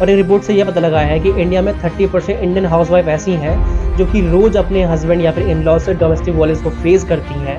और एक रिपोर्ट से यह पता लगा है कि इंडिया में 30% इंडियन हाउसवाइफ ऐसी हैं जो कि रोज अपने हस्बैंड या फिर इन लॉ से डोमेस्टिक वायलेंस को फेस करती हैं।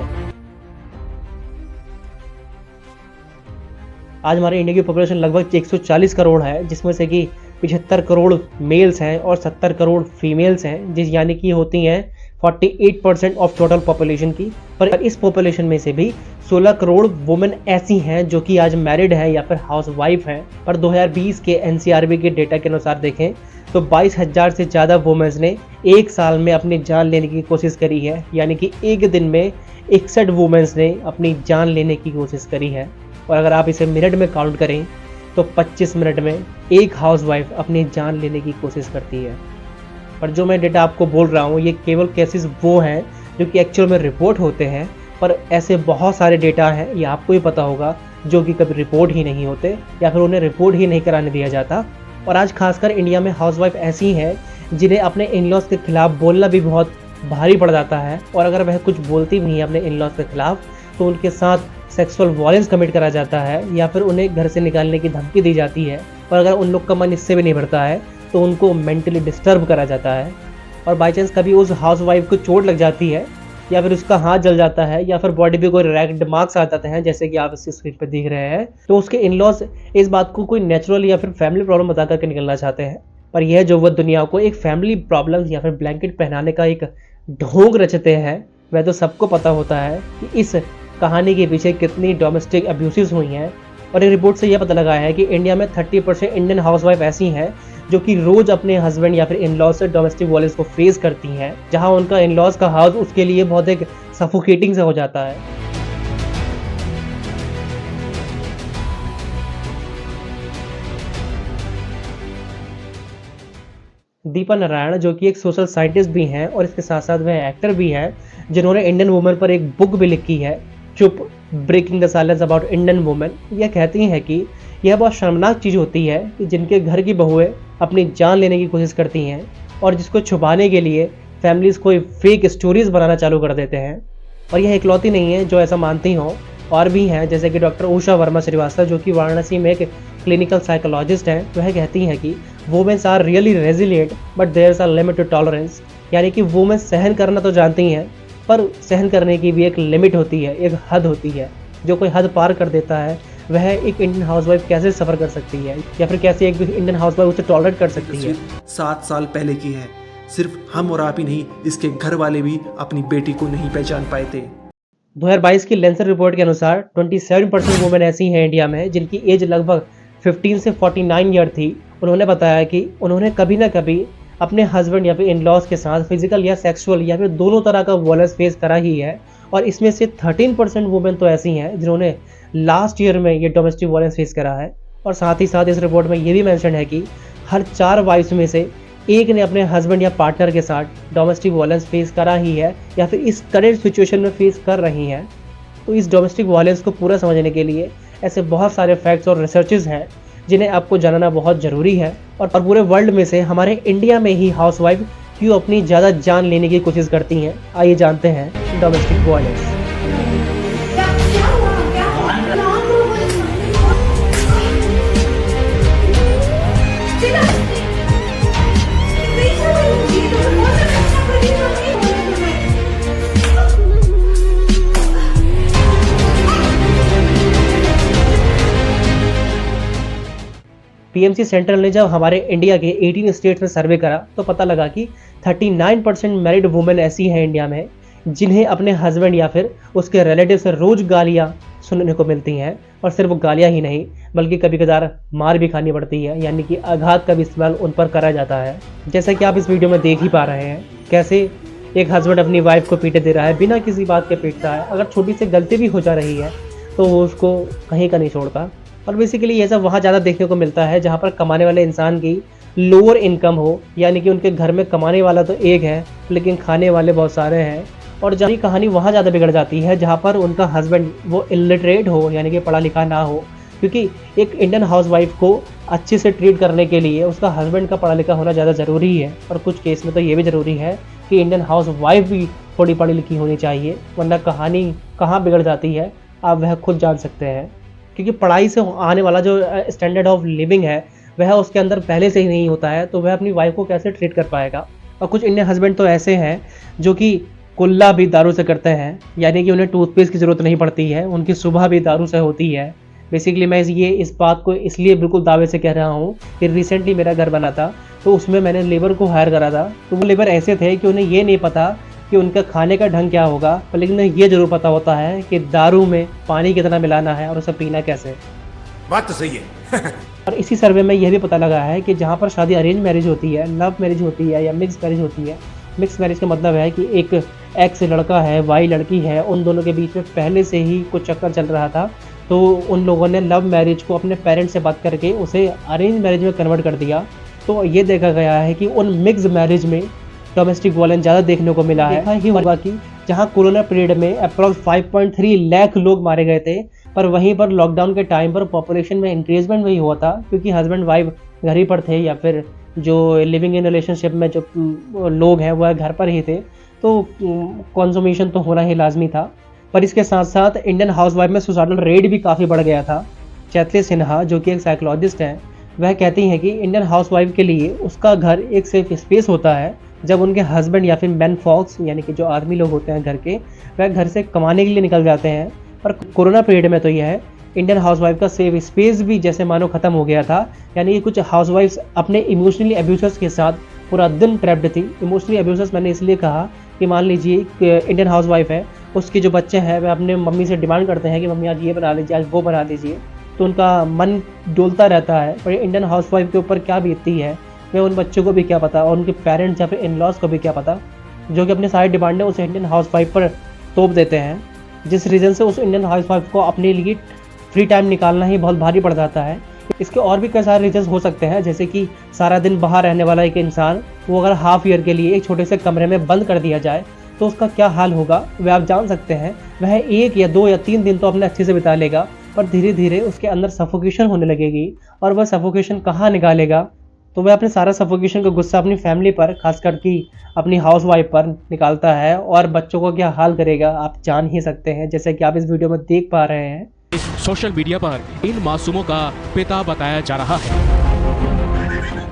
आज हमारे इंडिया की पॉपुलेशन लगभग 140 करोड़ है, जिसमें से कि 75 करोड़ मेल्स हैं और 70 करोड़ फीमेल्स हैं, जिस यानी कि होती हैं 48% ऑफ टोटल पॉपुलेशन की। पर इस पॉपुलेशन में से भी 16 करोड़ वुमेन ऐसी हैं जो कि आज मैरिड हैं या फिर हाउस वाइफ हैं। पर 2020 के एनसीआरबी के डेटा के अनुसार देखें तो 22,000 से ज़्यादा वुमेन्स ने एक साल में अपनी जान लेने की कोशिश करी है, यानी कि एक दिन में 61 वुमेन्स ने अपनी जान लेने की कोशिश करी है। और अगर आप इसे मिनट में काउंट करें तो 25 मिनट में एक हाउसवाइफ अपनी जान लेने की कोशिश करती है। पर जो मैं डेटा आपको बोल रहा हूँ ये केवल केसेस वो हैं जो कि एक्चुअल में रिपोर्ट होते हैं, पर ऐसे बहुत सारे डेटा हैं, ये आपको ही पता होगा, जो कि कभी रिपोर्ट ही नहीं होते या फिर उन्हें रिपोर्ट ही नहीं कराने दिया जाता। और आज खासकर इंडिया में हाउसवाइफ ऐसी हैं जिन्हें अपने इन लॉज के खिलाफ बोलना भी बहुत भारी पड़ जाता है, और अगर वह कुछ बोलती भी नहीं है अपने इन लॉज के खिलाफ तो उनके साथ सेक्सुअल वायलेंस कमिट करा जाता है या फिर उन्हें घर से निकालने की धमकी दी जाती है। और अगर उन लोग का मन इससे भी नहीं भरता है तो उनको मेंटली डिस्टर्ब करा जाता है। और बाई चांस कभी उस हाउसवाइफ को चोट लग जाती है या फिर उसका हाथ जल जाता है या फिर बॉडी पे कोई रैक्ड मार्क्स आ जाते हैं, जैसे कि आप इस स्क्रीन पे देख रहे हैं, तो उसके इन लॉज इस बात को कोई नेचुरल या फिर फैमिली प्रॉब्लम बता करके निकलना चाहते हैं। पर यह जो वो दुनिया को एक फैमिली प्रॉब्लम या फिर ब्लैंकेट पहनाने का एक ढोंग रचते हैं, वह तो सबको पता होता है कि इस कहानी के पीछे कितनी डोमेस्टिक अब्यूसेस हुई हैं। और एक रिपोर्ट से यह पता लगा है कि इंडिया में 30% इंडियन हाउसवाइफ ऐसी हैं जो कि रोज अपने हस्बैंड या फिर इन लॉज से डोमेस्टिक वायलेंस को फेस करती हैं, जहां उनका इन लॉज का हाउस उसके लिए बहुत एक सफोकेटिंग से हो जाता है। दीपा नारायण जो कि एक सोशल साइंटिस्ट भी हैं और इसके साथ साथ वह एक्टर भी हैं, जिन्होंने इंडियन वुमेन पर एक बुक भी लिखी है, Chup, breaking the silence about Indian women. यह कहती हैं कि यह बहुत शर्मनाक चीज़ होती है कि जिनके घर की बहुएं अपनी जान लेने की कोशिश करती हैं और जिसको छुपाने के लिए फैमिलीज कोई फेक स्टोरीज बनाना चालू कर देते हैं। और यह इकलौती नहीं है जो ऐसा मानती हों, और भी हैं, जैसे कि डॉक्टर उषा वर्मा श्रीवास्तव जो कि वाराणसी में एक क्लिनिकल साइकोलॉजिस्ट हैं। वह कहती हैं कि women's are really resilient but there is a limit to tolerance, यानी कि वुमेन्स सहन करना तो जानती हैं पर सहन करने की भी एक लिमिट होती है, एक हद होती है। जो कोई हद पार कर देता है वह एक इंडियन हाउसवाइफ कैसे सफ़र कर सकती है या फिर कैसे एक इंडियन हाउसवाइफ उसे टॉलरेट कर सकती है। 7 साल पहले की है। सिर्फ हम और आप ही नहीं, इसके घर वाले भी अपनी बेटी को नहीं पहचान पाए थे। 2022 की लेंसर रिपोर्ट के अनुसार 27% वुमेन ऐसी हैं इंडिया में जिनकी एज लगभग 15 से 49 ईयर थी। उन्होंने बताया कि उन्होंने कभी ना कभी अपने हस्बैंड या फिर इन लॉज के साथ फिजिकल या सेक्सुअल या फिर दोनों तरह का वायलेंस फेस करा ही है। और इसमें से 13% वुमेन तो ऐसी हैं जिन्होंने लास्ट ईयर में ये डोमेस्टिक वायलेंस फेस करा है। और साथ ही साथ इस रिपोर्ट में ये भी मेंशन है कि हर 4 वाइफ्स में से एक ने अपने हस्बैंड या पार्टनर के साथ डोमेस्टिक वायलेंस फेस करा ही है या फिर इस करंट सिचुएशन में फेस कर रही हैं। तो इस डोमेस्टिक वायलेंस को पूरा समझने के लिए ऐसे बहुत सारे फैक्ट्स और रिसर्चेज हैं जिन्हें आपको जानना बहुत ज़रूरी है। और पूरे वर्ल्ड में से हमारे इंडिया में ही हाउसवाइफ क्यों अपनी ज़्यादा जान लेने की कोशिश करती हैं, आइए जानते हैं डोमेस्टिक वायलेंस। पीएमसी सेंट्रल ने जब हमारे इंडिया के 18 स्टेट्स में सर्वे करा तो पता लगा कि 39% मैरिड वुमेन ऐसी हैं इंडिया में जिन्हें अपने हस्बैंड या फिर उसके रिलेटिव से रोज गालियां सुनने को मिलती हैं। और सिर्फ गालियां ही नहीं बल्कि कभी कभार मार भी खानी पड़ती है, यानी कि आघात का भी इस्तेमाल उन पर करा जाता है। जैसा कि आप इस वीडियो में देख ही पा रहे हैं कैसे एक हस्बैंड अपनी वाइफ को पीटे दे रहा है, बिना किसी बात के पीटता है। अगर छोटी सी गलती भी हो जा रही है तो वो उसको कहीं का नहीं छोड़ता। और बेसिकली ये सब वहाँ ज़्यादा देखने को मिलता है जहाँ पर कमाने वाले इंसान की लोअर इनकम हो, यानी कि उनके घर में कमाने वाला तो एक है लेकिन खाने वाले बहुत सारे हैं। और जहाँ कहानी वहाँ ज़्यादा बिगड़ जाती है जहाँ पर उनका हस्बैंड वो इलिटरेट हो, यानी कि पढ़ा लिखा ना हो, क्योंकि एक इंडियन हाउसवाइफ को अच्छे से ट्रीट करने के लिए उसका हस्बैंड का पढ़ा लिखा होना ज़्यादा ज़रूरी है। और कुछ केस में तो ये भी ज़रूरी है कि इंडियन हाउसवाइफ भी थोड़ी पढ़ी लिखी होनी चाहिए, वरना कहानी कहाँ बिगड़ जाती है आप वह खुद जान सकते हैं। क्योंकि पढ़ाई से आने वाला जो स्टैंडर्ड ऑफ लिविंग है वह उसके अंदर पहले से ही नहीं होता है, तो वह अपनी वाइफ को कैसे ट्रीट कर पाएगा। और कुछ इंडियन हस्बैंड तो ऐसे हैं जो कि कुल्ला भी दारू से करते हैं, यानी कि उन्हें टूथपेस्ट की ज़रूरत नहीं पड़ती है, उनकी सुबह भी दारू से होती है। बेसिकली मैं इस बात को इसलिए बिल्कुल दावे से कह रहा हूँ कि रिसेंटली मेरा घर बना था, तो उसमें मैंने लेबर को हायर करा था। तो वो लेबर ऐसे थे कि उन्हें ये नहीं पता कि उनका खाने का ढंग क्या होगा, पर लेकिन उन्हें ये ज़रूर पता होता है कि दारू में पानी कितना मिलाना है और उसे पीना कैसे। बात तो सही है। और इसी सर्वे में यह भी पता लगा है कि जहाँ पर शादी अरेंज मैरिज होती है, लव मैरिज होती है या मिक्स मैरिज होती है, मिक्स मैरिज का मतलब है कि एक एक्स लड़का है, वाई लड़की है, उन दोनों के बीच में पहले से ही कुछ चक्कर चल रहा था, तो उन लोगों ने लव मैरिज को अपने पेरेंट्स से बात करके उसे अरेंज मैरिज में कन्वर्ट कर दिया। तो ये देखा गया है कि उन मिक्स मैरिज में डोमेस्टिक वायलेंस ज़्यादा देखने को मिला है। देखा ही होगा कि जहां कोरोना पीरियड में अप्रॉक्स 5.3 लाख लोग मारे गए थे, पर वहीं पर लॉकडाउन के टाइम पर पॉपुलेशन में इंक्रीजमेंट वही हुआ था, क्योंकि हस्बैंड वाइफ घर ही पर थे या फिर जो लिविंग इन रिलेशनशिप में जो लोग हैं वह घर पर ही थे, तो कंज्यूमेशन तो होना ही लाजमी था। पर इसके साथ साथ इंडियन हाउसवाइफ में सुसाइडल रेट भी काफ़ी बढ़ गया था। चैतली सिन्हा जो कि एक साइकोलॉजिस्ट हैं, वह कहती हैं कि इंडियन हाउसवाइफ के लिए उसका घर एक सेफ स्पेस होता है जब उनके हस्बैंड या फिर मैन फॉक्स यानी कि जो आदमी लोग होते हैं घर के, वह घर से कमाने के लिए निकल जाते हैं। पर कोरोना पीरियड में तो यह है इंडियन हाउसवाइफ का सेफ स्पेस भी जैसे मानो ख़त्म हो गया था। यानी कि कुछ हाउसवाइफ्स अपने इमोशनली अब्यूजर्स के साथ पूरा दिन ट्रैप्ड थी। इमोशनली अब्यूजर्स मैंने इसलिए कहा कि मान लीजिए इंडियन हाउसवाइफ है, उसके जो बच्चे हैं वह अपने मम्मी से डिमांड करते हैं कि मम्मी आज ये बना लीजिए, आज वो बना लीजिए, तो उनका मन डोलता रहता है। पर इंडियन हाउसवाइफ के ऊपर क्या बीतती है वह उन बच्चों को भी क्या पता, और उनके पेरेंट्स या फिर इन लॉज को भी क्या पता, जो कि अपने सारी डिमांडें उस इंडियन हाउसवाइफ पर तोप देते हैं, जिस रीज़न से उस इंडियन हाउसवाइफ को अपने लिए फ्री टाइम निकालना ही बहुत भारी पड़ जाता है। इसके और भी कई सारे रीजंस हो सकते हैं, जैसे कि सारा दिन बाहर रहने वाला एक इंसान वो अगर हाफ ईयर के लिए एक छोटे से कमरे में बंद कर दिया जाए तो उसका क्या हाल होगा वह आप जान सकते हैं। वह 1 या 2 या 3 दिन तो अपने अच्छे से बिता लेगा, पर धीरे धीरे उसके अंदर सफोकेशन होने लगेगी, और वह सफोकेशन कहाँ निकालेगा, तो वह अपने सारा सफोकेशन का गुस्सा अपनी फैमिली पर, खासकर कि अपनी हाउसवाइफ पर निकालता है, और बच्चों को क्या हाल करेगा आप जान ही सकते हैं, जैसे कि आप इस वीडियो में देख पा रहे हैं। सोशल मीडिया पर इन मासूमों का पिता बताया जा रहा है।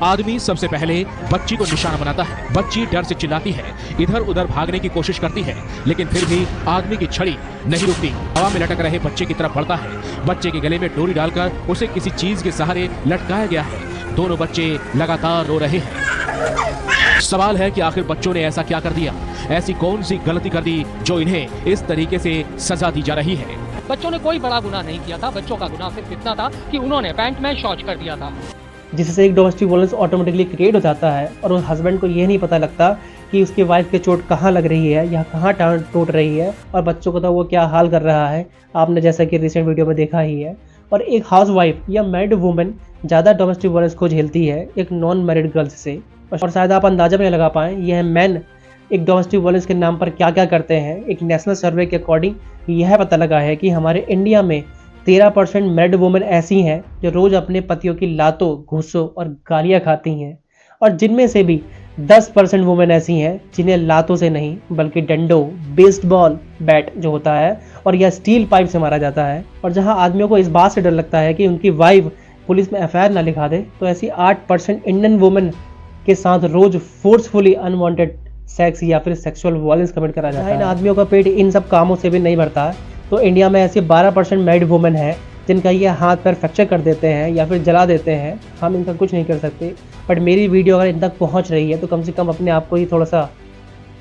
आदमी सबसे पहले बच्ची को निशाना बनाता है, बच्ची डर से चिल्लाती है, इधर उधर भागने की कोशिश करती है, लेकिन फिर भी आदमी की छड़ी नहीं रुकती। हवा में लटक रहे बच्चे की तरफ बढ़ता है, बच्चे के गले में डोरी डालकर उसे किसी चीज के सहारे लटकाया गया है। दोनों बच्चे लगातार रो रहे हैं। सवाल है कि आखिर बच्चों ने ऐसा क्या कर दिया, ऐसी कौन सी गलती कर दी जो इन्हें इस तरीके से सजा दी जा रही है। बच्चों ने कोई बड़ा गुनाह नहीं किया था, बच्चों का गुनाह सिर्फ इतना था कि उन्होंने पैंट में शौच कर दिया था, जिससे एक डोमेस्टिक वायलेंस ऑटोमेटिकली क्रिएट हो जाता है, और उस हस्बैंड को ये नहीं पता लगता कि उसकी वाइफ की चोट कहाँ लग रही है या कहाँ टांग टूट रही है, और बच्चों को तो वो क्या हाल कर रहा है आपने जैसा कि रिसेंट वीडियो में देखा ही है। और एक हाउसवाइफ या मैरिड वुमेन ज़्यादा डोमेस्टिक वायलेंस को झेलती है एक नॉन मैरिड गर्ल्स से, और शायद आप अंदाजा में लगा पाएँ यह मैन एक डोमेस्टिक वायलेंस के नाम पर क्या क्या करते हैं। एक नेशनल सर्वे के अकॉर्डिंग यह पता लगा है कि हमारे इंडिया में 13% मैरिड वुमेन ऐसी हैं जो रोज़ अपने पतियों की लातों, घूसों और गालियाँ खाती हैं, और जिनमें से भी 10% वुमेन ऐसी हैं जिन्हें लातों से नहीं बल्कि डंडों, बेसबॉल बैट जो होता है और या स्टील पाइप से मारा जाता है। और जहां आदमियों को इस बात से डर लगता है कि उनकी वाइफ पुलिस में एफआईआर ना लिखा दे, तो ऐसी 8% इंडियन वुमेन के साथ रोज फोर्सफुली अनवांटेड सेक्स या फिर सेक्सुअल वायलेंस कमिट करा जाता है। इन आदमियों का पेट इन सब कामों से भी नहीं भरता है, तो इंडिया में ऐसी 12% मैरिड वुमेन है जिनका ये हाथ पैर फ्रैक्चर कर देते हैं या फिर जला देते हैं। हम इनका कुछ नहीं कर सकते, बट मेरी वीडियो अगर इन तक पहुंच रही है तो कम से कम अपने आप को ही थोड़ा सा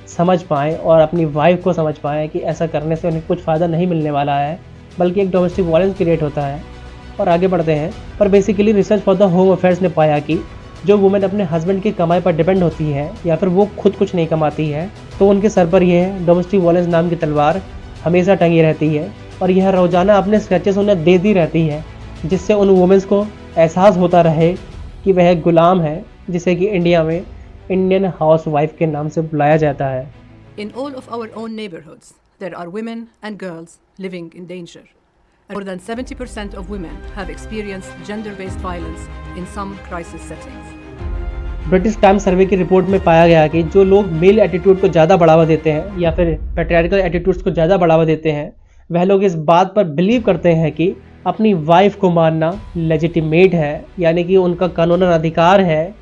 समझ पाएँ और अपनी वाइफ को समझ पाएँ कि ऐसा करने से उन्हें कुछ फ़ायदा नहीं मिलने वाला है, बल्कि एक डोमेस्टिक वायलेंस क्रिएट होता है। और आगे बढ़ते हैं, पर basically research for the home affairs ने पाया कि जो वुमेन अपने हस्बैंड की कमाई पर डिपेंड होती है या फिर वो खुद कुछ नहीं कमाती है, तो उनके सर पर यह डोमेस्टिक वायलेंस नाम की तलवार हमेशा टंगी रहती है, और यह रोज़ाना अपने स्क्रैचेस उन्हें देती रहती है, जिससे उन वुमेन्स को एहसास होता रहे कि वह गुलाम है, जिसे कि इंडिया में इंडियन हाउस वाइफ के नाम से बुलाया जाता है। In all of our own neighborhoods, there are women and girls living in danger. More than 70% of women have experienced gender-based violence in some crisis settings. British Times survey की report में पाया गया कि जो लोग मेल एटीट्यूड को ज़्यादा बढ़ावा देते हैं या फिर पैट्रियार्कल एटीट्यूड्स को ज़्यादा बढ़ावा देते हैं, वह लोग इस बात पर बिलीव करते हैं कि अपनी वाइफ को मारना लेजिटिमेट है, यानी कि उनका कानूनन अधिकार है,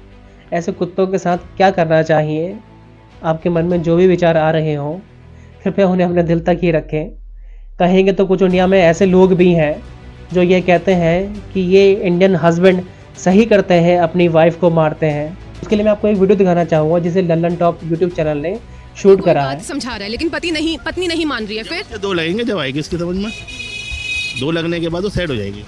ऐसे कुत्तों के साथ क्या करना चाहिए? आपके मन में जो भी विचार आ रहे हों कृपया उन्हें अपने दिल तक ही रखें। कहेंगे तो कुछ इंडिया में ऐसे लोग भी हैं जो ये कहते हैं कि ये इंडियन हस्बैंड सही करते हैं, अपनी वाइफ को मारते हैं। उसके लिए मैं आपको एक वीडियो दिखाना चाहूँगा जिसे लल्लन टॉप यूट्यूब चैनल ने शूट करा है। समझा रहा है लेकिन पत्नी नहीं मान रही है। फिर दो लगेंगे जब आएगी इसकी समझ में, दो लगने के बाद वो सेट हो जाएगी,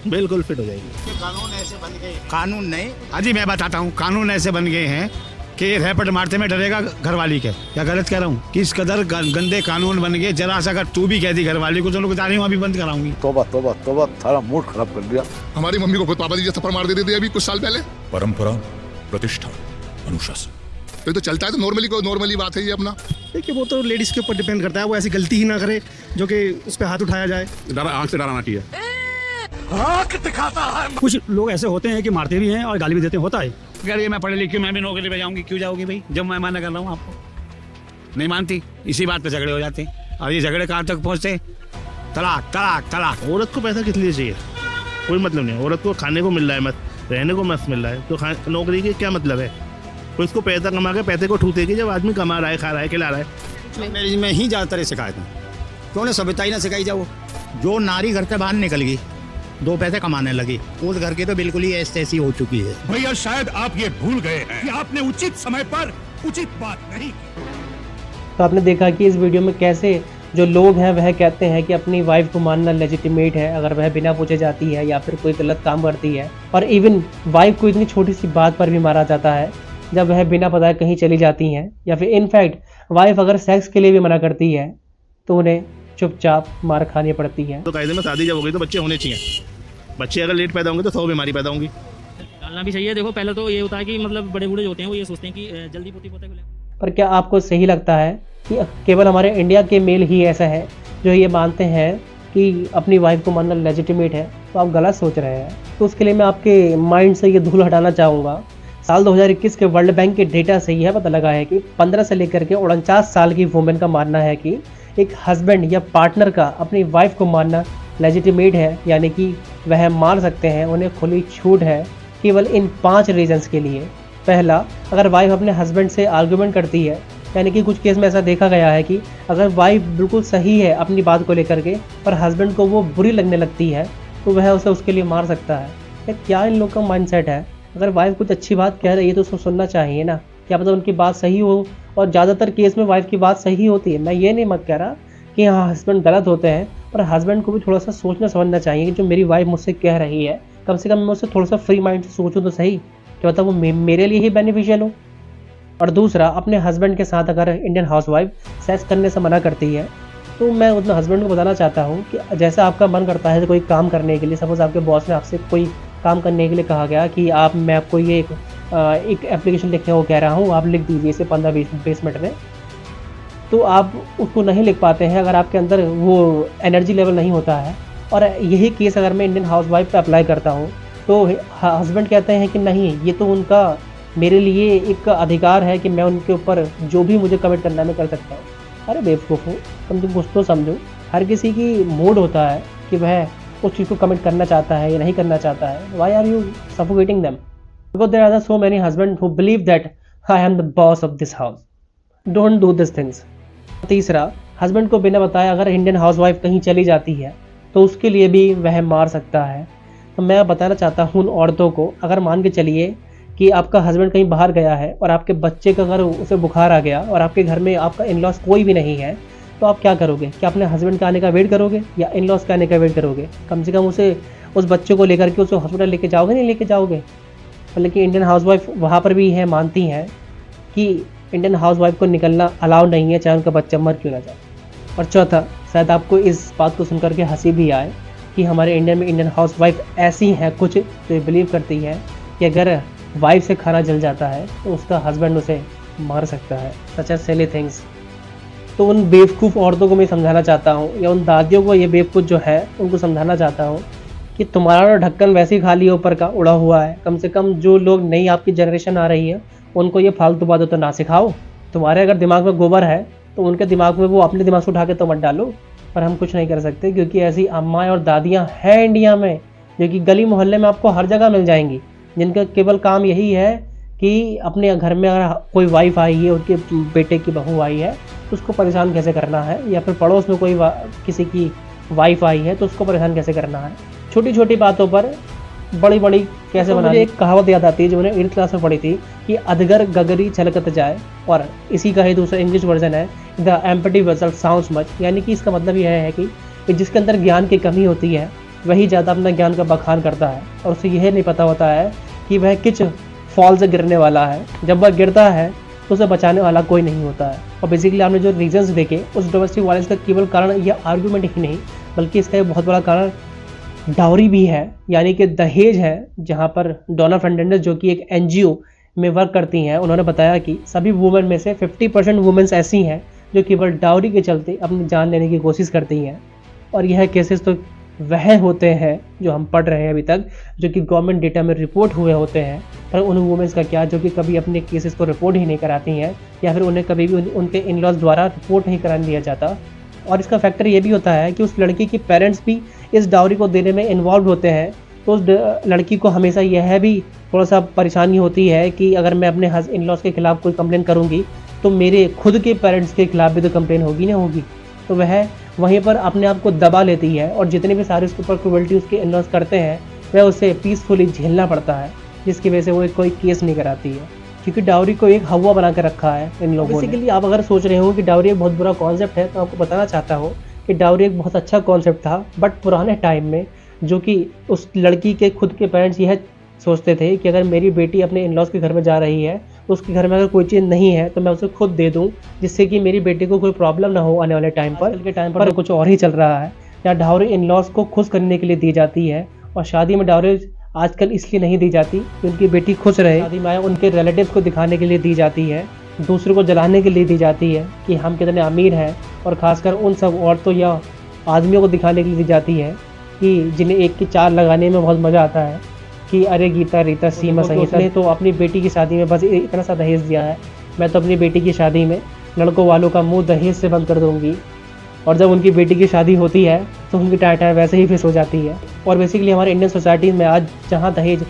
बिल्कुल फिट हो जाएगी। कानून ऐसे बन गए, कानून नहीं, अजी मैं बताता हूँ, कानून ऐसे बन गए हैं कि रैपट मारते में डरेगा घरवाली के। क्या गलत कह रहा हूँ? किस कदर गंदे कानून बन गए, जरा सा अगर तू भी कह दी घरवाली को, चलो जा रही हूँ अभी बंद कराऊंगी। तोबा तोबा तोबा, सारा मूड खराब कर दिया। हमारी मम्मी को खुद पापा जी थप्पड़ मार देते थे अभी कुछ साल पहले। परंपरा, प्रतिष्ठा, अनुशासन, तो चलता है, तो नॉर्मली बात है ये अपना। देखिए वो तो लेडीज के ऊपर डिपेंड करता है, वो ऐसी गलती ही ना करे जो कि उस पर हाथ उठाया जाए। आँख से डराना चाहिए। कुछ लोग ऐसे होते हैं कि मारते भी हैं और गाली भी देते हैं, होता है। अगर ये मैं पढ़े लिखी मैं भी नौकरी पे जाऊंगी, क्यों जाओगी भाई? जब मैं मना कर रहा हूँ आपको, नहीं मानती, इसी बात पे झगड़े हो जाते हैं। और ये झगड़े कहाँ तक पहुँचते? तलाक तलाक तलाक। औरत को पैसा किस लिए चाहिए? कोई मतलब नहीं। औरत को खाने को मिल रहा है मत, रहने को मत मिल रहा है, तो नौकरी की क्या मतलब है? तो इसको पैसा कमा के पैसे को ठूसेगी जब आदमी कमा रहा है, खा रहा है, खिला रहा है। मेरी में ही ज़्यादातर शिकायत है, क्यों ने सभ्यता ही ना सिखाई जाओ। जो नारी घर से बाहर निकल गई, दो पैसे कमाने लगी, उस घर की तो बिल्कुल ही ऐसी हो चुकी है। भैया शायद आप ये भूल गए हैं कि आपने उचित समय पर उचित बात नहीं की। तो आपने देखा कि इस वीडियो में कैसे जो लोग हैं वह कहते हैं कि अपनी वाइफ को मानना लेजिटिमेट है अगर वह बिना पूछे जाती है या फिर कोई गलत काम करती है। और इवन वाइफ को इतनी छोटी सी बात पर भी मारा जाता है जब वह बिना बताए कहीं चली जाती हैं, या फिर इनफैक्ट वाइफ अगर सेक्स के लिए भी मना करती है तो उन्हें चुपचाप मार खानी पड़ती है। तो कायदे में शादी जब होगी तो बच्चे होने चाहिए। बच्चे अगर लेट पैदा होंगे तो 100 बीमारी पैदा होंगी। डालना भी चाहिए। देखो पहले तो ये होता है कि मतलब बड़े बूढ़े जो होते हैं वो ये सोचते हैं कि जल्दी पोती पोते को ले। पर क्या आपको सही लगता है कि केवल हमारे इंडिया के मेल ही ऐसा है जो ये मानते हैं कि अपनी वाइफ को मानना लेजिटिमेट है? तो आप गलत सोच रहे हैं। तो उसके लिए मैं आपके माइंड से ये धूल हटाना चाहूँगा। साल 2021 के वर्ल्ड बैंक के डेटा से यह पता लगा है कि 15 से लेकर के 49 साल की वुमेन का मानना है कि एक हस्बैंड या पार्टनर का अपनी वाइफ को मानना लेजिटिमेट है, यानी कि वह मार सकते हैं, उन्हें खुली छूट है केवल इन 5 रीजंस के लिए। पहला, अगर वाइफ अपने हस्बैंड से आर्गुमेंट करती है, यानी कि कुछ केस में ऐसा देखा गया है कि अगर वाइफ बिल्कुल सही है अपनी बात को लेकर के पर हस्बैंड को वो बुरी लगने लगती है तो वह उसे उसके लिए मार सकता है। क्या इन लोग का माइंडसेट है? अगर वाइफ कुछ अच्छी बात कह रही है तो उसको सुनना चाहिए ना, क्या पता उनकी बात सही हो। और ज़्यादातर केस में वाइफ की बात सही होती है। मैं ये नहीं मत कह रहा कि हाँ हस्बैंड गलत होते हैं, पर हस्बैंड को भी थोड़ा सा सोचना समझना चाहिए कि जो मेरी वाइफ मुझसे कह रही है कम से कम मैं उससे थोड़ा सा फ्री माइंड से सोचूं तो सही, क्या पता वो मेरे लिए ही बेनिफिशियल हो। और दूसरा, अपने हस्बैंड के साथ अगर इंडियन हाउसवाइफ सेक्स करने से मना करती है तो मैं अपने हस्बैंड को बताना चाहता हूँ कि जैसा आपका मन करता है कोई काम करने के लिए, सपोज आपके बॉस ने आपसे कोई काम करने के लिए कहा गया कि मैं आपको ये एक एप्लीकेशन लिखने को कह रहा हूँ, आप लिख दीजिए इसे 15-20 मिनट में, तो आप उसको नहीं लिख पाते हैं अगर आपके अंदर वो एनर्जी लेवल नहीं होता है। और यही केस अगर मैं इंडियन हाउसवाइफ पे अप्लाई करता हूँ तो हस्बैंड कहते हैं कि नहीं, ये तो उनका मेरे लिए एक अधिकार है कि मैं उनके ऊपर जो भी मुझे कमिट करना है मैं कर सकता हूँ। अरे बेवकूफ़ हो, तुम कुछ तो समझो। हर किसी की मूड होता है कि वह उस चीज़ को कमिट करना चाहता है या नहीं करना चाहता है। Why are you suffocating them? Because there are so many husband who believe that I am the boss of this house. Don't do this things. तीसरा, हस्बैंड को बिना बताए अगर इंडियन हाउसवाइफ कहीं चली जाती है तो उसके लिए भी वह मार सकता है। तो मैं बताना चाहता हूँ उन औरतों को, अगर मान के चलिए कि आपका हस्बैंड कहीं बाहर गया है और आपके बच्चे का अगर उसे बुखार आ गया और आपके घर में आपका इन-लॉज कोई भी नहीं है तो आप क्या करोगे? क्या अपने हस्बैंड के आने का वेट करोगे या इन-लॉज के आने का वेट करोगे? कम से कम उस बच्चे को लेकर के उसे हॉस्पिटल लेके जाओगे, नहीं लेके जाओगे? लेकिन इंडियन हाउसवाइफ वहाँ पर भी है मानती हैं कि इंडियन हाउसवाइफ को निकलना अलाउ नहीं है, चाहे उनका बच्चा मर क्यों ना जाए। और चौथा, शायद आपको इस बात को सुनकर के हंसी भी आए कि हमारे इंडिया में इंडियन हाउसवाइफ ऐसी हैं कुछ जो ये बिलीव करती है कि अगर वाइफ से खाना जल जाता है तो उसका हस्बैंड उसे मार सकता है। Such as silly things. तो उन बेवकूफ़ औरतों को मैं समझाना चाहता हूँ, या उन दादियों को ये बेवकूफ़ जो है उनको समझाना चाहता हूँ कि तुम्हारा ढक्कन वैसे ही खाली ऊपर का उड़ा हुआ है। कम से कम जो लोग नई आपकी जनरेशन आ रही है उनको ये फालतू बातें तो ना सिखाओ। तुम्हारे अगर दिमाग में गोबर है तो उनके दिमाग में वो अपने दिमाग से उठा के तो मत डालो। पर हम कुछ नहीं कर सकते क्योंकि ऐसी अम्माएं और दादियां हैं इंडिया में जो कि गली मोहल्ले में आपको हर जगह मिल जाएंगी, जिनका केवल काम यही है कि अपने घर में अगर कोई वाइफ आई है, उनके बेटे की बहू आई है तो उसको परेशान कैसे करना है, या फिर पड़ोस में कोई किसी की वाइफ आई है तो उसको परेशान कैसे करना है। छोटी छोटी बातों पर बड़ी बड़ी कैसे बनानी। मुझे एक कहावत याद आती है जो मैंने 8th क्लास में पढ़ी थी कि अधगर गगरी छलकत जाए, और इसी का ही दूसरा इंग्लिश वर्जन है the empty vessel sounds much, यानी कि इसका मतलब यह है कि जिसके अंदर ज्ञान की कमी होती है वही ज़्यादा अपना ज्ञान का बखान करता है और उसे यह नहीं पता होता है कि वह किस फॉल से गिरने वाला है। जब वह गिरता है तो उसे बचाने वाला कोई नहीं होता है। और बेसिकली आपने जो रीजंस देखे उस डोमेस्टिक वायलेंस का केवल कारण यह आर्गुमेंट ही नहीं बल्कि इसका एक बहुत बड़ा कारण डाउरी भी है, यानी कि दहेज है। जहां पर डोना फर्नांडिस जो कि एक NGO में वर्क करती हैं, उन्होंने बताया कि सभी वुमेन में से 50% वुमेन्स ऐसी हैं जो केवल डाउरी के चलते अपनी जान लेने की कोशिश करती हैं। और यह केसेस तो वह होते हैं जो हम पढ़ रहे हैं अभी तक, जो कि गवर्नमेंट डेटा में रिपोर्ट हुए होते हैं, पर उन वुमेन्स का क्या जो कि कभी अपने केसेस को रिपोर्ट ही नहीं कराती हैं या फिर उन्हें कभी भी उनके इन लॉज द्वारा रिपोर्ट नहीं करा दिया जाता। और इसका फैक्टर ये भी होता है कि उस लड़की के पेरेंट्स भी इस डाउरी को देने में इन्वॉल्व होते हैं, तो उस लड़की को हमेशा यह भी थोड़ा सा परेशानी होती है कि अगर मैं अपने इन लॉज के खिलाफ कोई कंप्लेन करूँगी तो मेरे खुद के पेरेंट्स के खिलाफ भी तो कंप्लेन होगी ना होगी, तो वह वहीं पर अपने आप को दबा लेती है और जितने भी सारे उसके ऊपर क्रूअल्टी उसके इन लॉज करते हैं वह उसे पीसफुली झेलना पड़ता है, जिसकी वजह से वो कोई केस नहीं कराती है क्योंकि डाउरी को एक हवा बना कर रखा है इन लोगों ने। बेसिकली आप अगर सोच रहे हो कि डाउरी एक बहुत बुरा कॉन्सेप्ट है तो आपको बताना चाहता हूँ कि डाउरी एक बहुत अच्छा कॉन्सेप्ट था, बट पुराने टाइम में जो कि उस लड़की के खुद के पेरेंट्स यह सोचते थे कि अगर मेरी बेटी अपने इन लॉज के घर में जा रही है तो उसके घर में अगर कोई चीज़ नहीं है तो मैं उसे खुद दे दूं, जिससे कि मेरी बेटी को कोई प्रॉब्लम ना हो आने वाले टाइम पर। आजकल के टाइम पर कुछ और ही चल रहा है, या डाउरी इन लॉज को खुश करने के लिए दी जाती है, और शादी में डाउरी आजकल इसलिए नहीं दी जाती कि उनकी बेटी खुश रहे। शादी में उनके रिलेटिव्स को दिखाने के लिए दी जाती है, दूसरों को जलाने के लिए दी जाती है कि हम कितने अमीर हैं, और ख़ासकर उन सब औरतों या आदमियों को दिखाने के लिए दी जाती है कि जिन्हें एक की चार लगाने में बहुत मज़ा आता है कि अरे गीता रीता सीमा संगीता ने तो अपनी बेटी की शादी में बस इतना सा दहेज दिया है, मैं तो अपनी बेटी की शादी में लड़कों वालों का मुंह दहेज से बंद कर दूंगी। और जब उनकी बेटी की शादी होती है तो उनकी टाटा वैसे ही फिस हो जाती है। और बेसिकली हमारे इंडियन सोसाइटी में आज जहाँ दहेज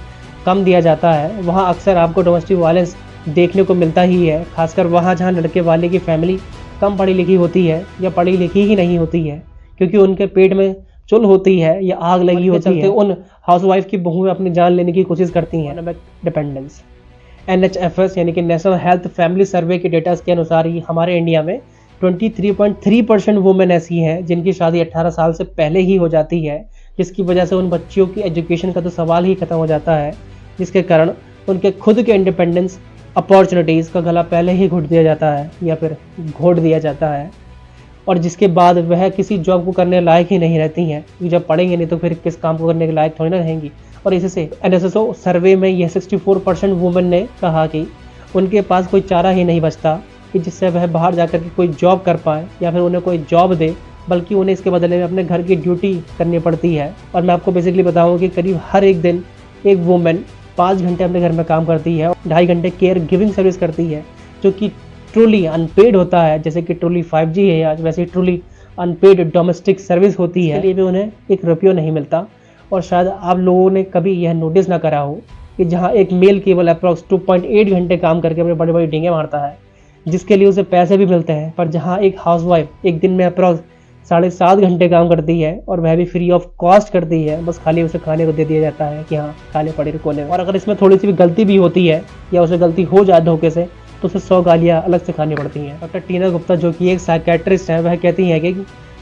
कम दिया जाता है वहाँ अक्सर आपको डोमेस्टिक वायलेंस देखने को मिलता ही है, खासकर वहाँ जहाँ लड़के वाले की फैमिली कम पढ़ी लिखी होती है या पढ़ी लिखी ही नहीं होती है, क्योंकि उनके पेट में चुल होती है या आग लगी होती है। उन हाउसवाइफ की बहुएं अपनी जान लेने की कोशिश करती हैं। डिपेंडेंस NHFS यानी कि नेशनल हेल्थ फैमिली सर्वे के डेटा के अनुसार ही हमारे इंडिया में 23.3% वुमेन ऐसी हैं जिनकी शादी 18 साल से पहले ही हो जाती है, जिसकी वजह से उन बच्चियों की एजुकेशन का तो सवाल ही खत्म हो जाता है, जिसके कारण उनके खुद के इंडिपेंडेंस अपॉर्चुनिटीज़ का गला पहले ही घोट दिया जाता है या फिर घोट दिया जाता है, और जिसके बाद वह किसी जॉब को करने लायक ही नहीं रहती हैं। जब पढ़ेंगे नहीं तो फिर किस काम को करने के लायक थोड़ी ना रहेंगी। और इसी से NSSO सर्वे में यह 64% वुमेन ने कहा कि उनके पास कोई चारा ही नहीं बचता कि जिससे वह बाहर जाकर के कोई जॉब कर पाए या फिर उन्हें कोई जॉब दे, बल्कि उन्हें इसके बदले में अपने घर की ड्यूटी करनी पड़ती है। और मैं आपको बेसिकली बताऊँ कि करीब हर एक दिन एक वुमेन 5 घंटे अपने घर में काम करती है, 2.5 घंटे केयर गिविंग सर्विस करती है, जो कि ट्रूली अनपेड होता है। जैसे कि ट्रूली 5G है आज, वैसे ट्रूली अनपेड डोमेस्टिक सर्विस होती है, इसके लिए भी उन्हें एक रुपया नहीं मिलता। और शायद आप लोगों ने कभी यह नोटिस ना करा हो कि जहां एक मेल केवल अप्रॉक्स 2.8 घंटे काम करके अपने बड़े बड़े डींगे मारता है, जिसके लिए उसे पैसे भी मिलते हैं, पर जहां एक हाउसवाइफ एक दिन में अप्रॉक्स 7.5 घंटे काम करती है और वह भी फ्री ऑफ कॉस्ट करती है, बस खाली उसे खाने को दे दिया जाता है कि हाँ खाने पड़े कोने में। और अगर इसमें थोड़ी सी भी गलती भी होती है या उसे गलती हो जाए धोखे से तो उसे 100 गालियाँ अलग से खानी पड़ती हैं। डॉक्टर टीना गुप्ता जो कि एक साइकेट्रिस्ट हैं, वह कहती हैं कि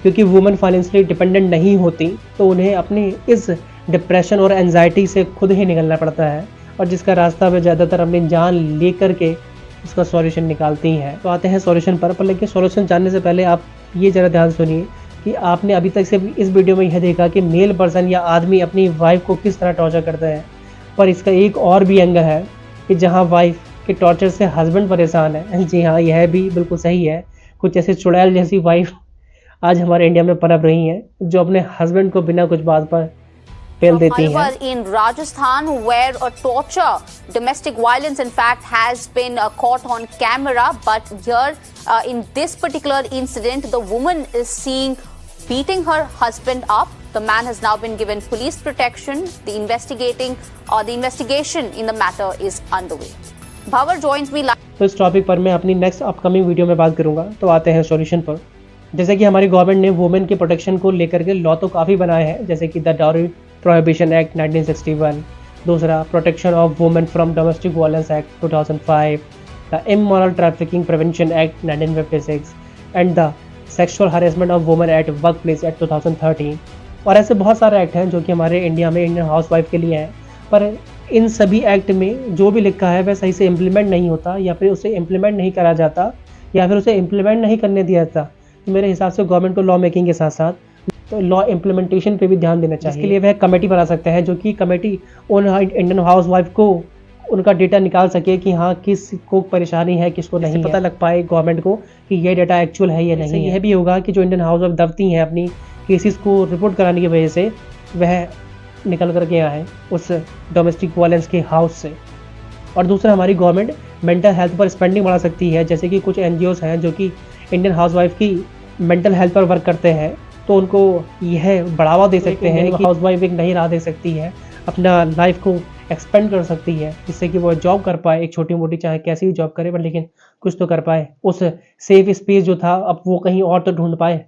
क्योंकि वुमेन फाइनेंशियली डिपेंडेंट नहीं होती तो उन्हें अपनी इस डिप्रेशन और एंजाइटी से खुद ही निकलना पड़ता है, और जिसका रास्ता वे ज़्यादातर अपनी जान ले करके उसका सॉल्यूशन निकालती हैं। तो आते हैं सॉल्यूशन पर लेकिन सॉल्यूशन जानने से पहले आप ये ज़रा ध्यान सुनिए कि आपने अभी तक से इस वीडियो में यह देखा कि मेल पर्सन या आदमी अपनी वाइफ को किस तरह टॉर्चर करते हैं, पर इसका एक और भी एंगल है कि जहाँ वाइफ के टॉर्चर से हस्बैंड परेशान है। जी हाँ, यह भी बिल्कुल सही है। कुछ ऐसे चुड़ैल जैसी वाइफ आज हमारे इंडिया में पनप रही हैं जो अपने हस्बैंड को बिना कुछ बात पर फेल देती हैं। In Rajasthan, where a torture, domestic violence in fact has been caught on camera, but here in this particular incident, the woman is seeing beating her husband up. The man has now been given police protection. The investigation in the matter is underway. Bhavar joins me live. तो इस topic पर मैं अपनी next upcoming video में बात करूंगा। तो आते हैं सॉल्यूशन पर। जैसे कि हमारी गवर्नमेंट ने वुमेन के प्रोटेक्शन को लेकर के लॉ तो काफ़ी बनाए हैं, जैसे कि द डाउरी प्रोहिबिशन एक्ट 1961, दूसरा protection of women from domestic violence act 2005, the immoral trafficking prevention act 1956 and the sexual harassment of women at work place act 2013। और ऐसे बहुत सारे एक्ट हैं जो कि हमारे इंडिया में इंडियन हाउसवाइफ के लिए हैं, पर इन सभी एक्ट में जो भी लिखा है वह सही से इम्प्लीमेंट नहीं होता, या फिर उसे इम्प्लीमेंट नहीं करा जाता, या फिर उसे इम्प्लीमेंट नहीं करने दिया जाता। तो मेरे हिसाब से गवर्नमेंट को लॉ मेकिंग के साथ साथ तो लॉ इम्प्लीमेंटेशन पे भी ध्यान देना चाहिए। इसके लिए वह कमेटी बना सकते हैं, जो कि कमेटी उन इंडियन हाउसवाइफ को उनका डेटा निकाल सके कि हाँ किस को परेशानी है, किसको नहीं, पता लग पाए गवर्नमेंट को कि ये डेटा एक्चुअल है या नहीं। यह भी होगा कि जो इंडियन हाउसवाइफ दबती हैं अपनी केसेस को रिपोर्ट कराने की वजह से, वह निकल कर के आए उस डोमेस्टिक वायलेंस के हाउस से। और दूसरा, हमारी गवर्नमेंट मेंटल हेल्थ पर स्पेंडिंग बढ़ा सकती है, जैसे कि कुछ NGOs हैं जो कि इंडियन हाउसवाइफ की मेंटल हेल्थ पर वर्क करते हैं, तो उनको यह बढ़ावा दे सकते हैं कि हाउसवाइफ एक नई राह दे सकती है, अपना लाइफ को एक्सपेंड कर सकती है, जिससे कि वो जॉब कर पाए, एक छोटी मोटी चाहे कैसी भी जॉब करे, पर लेकिन कुछ तो कर पाए। उस सेफ स्पेस जो था अब वो कहीं और तो ढूंढ पाए।